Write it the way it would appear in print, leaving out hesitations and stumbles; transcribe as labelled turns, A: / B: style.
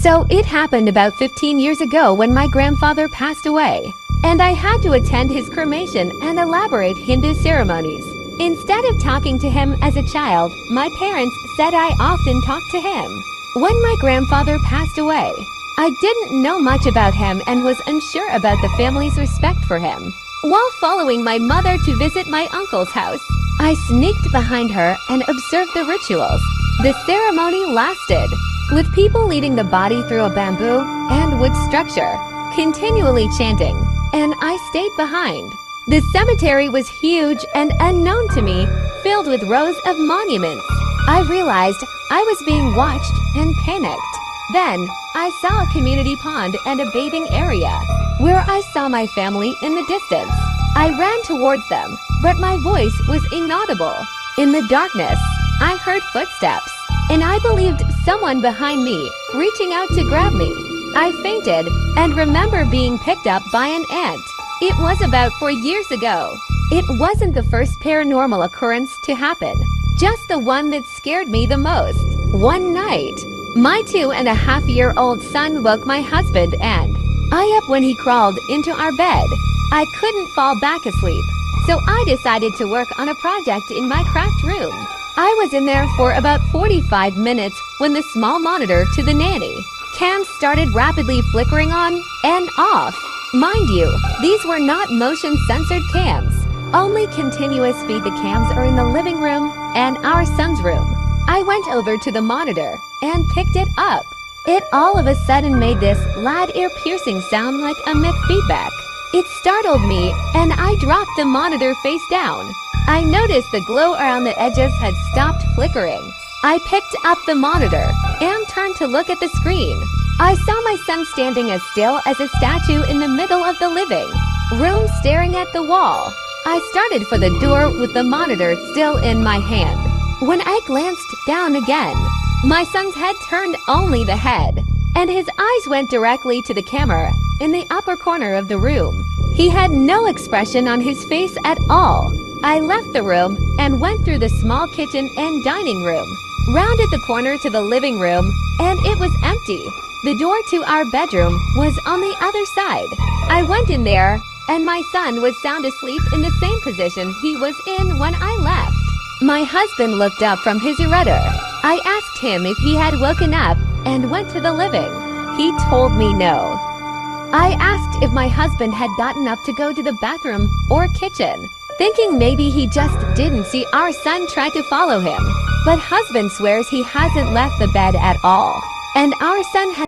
A: So it happened about 15 years ago when my grandfather passed away, and I had to attend his cremation and elaborate Hindu ceremonies. Instead of talking to him as a child, my parents said I often talked to him. When my grandfather passed away, I didn't know much about him and was unsure about the family's respect for him. While following my mother to visit my uncle's house, I sneaked behind her and observed the rituals. The ceremony lasted, with people leading the body through a bamboo and wood structure, continually chanting, and I stayed behind. The cemetery was huge and unknown to me, filled with rows of monuments. I realized I was being watched and panicked. Then, I saw a community pond and a bathing area, where I saw my family in the distance. I ran towards them, but my voice was inaudible. In the darkness, I heard footsteps, and I believed someone behind me, reaching out to grab me. I fainted, and remember being picked up by an ant. It was about 4 years ago. It wasn't the first paranormal occurrence to happen, just the one that scared me the most. One night, my 2.5-year-old son woke my husband and I up when he crawled into our bed. I couldn't fall back asleep, so I decided to work on a project in my craft room. I was in there for about 45 minutes when the small monitor to the nanny cam started rapidly flickering on and off. Mind you, these were not motion-censored cams. Only continuous feed the cams are in the living room and our son's room. I went over to the monitor and picked it up. It all of a sudden made this loud ear-piercing sound like a mic feedback. It startled me and I dropped the monitor face down. I noticed the glow around the edges had stopped flickering. I picked up the monitor and turned to look at the screen. I saw my son standing as still as a statue in the middle of the living room staring at the wall. I started for the door with the monitor still in my hand. When I glanced down again, my son's head turned only the head, and his eyes went directly to the camera in the upper corner of the room. He had no expression on his face at all. I left the room and went through the small kitchen and dining room, rounded the corner to the living room, and it was empty. The door to our bedroom was on the other side. I went in there, and my son was sound asleep in the same position he was in when I left. My husband looked up from his e-reader. I asked him if he had woken up and went to the living. He told me no. I asked if my husband had gotten up to go to the bathroom or kitchen, thinking maybe he just didn't see our son try to follow him. But husband swears he hasn't left the bed at all, and our son has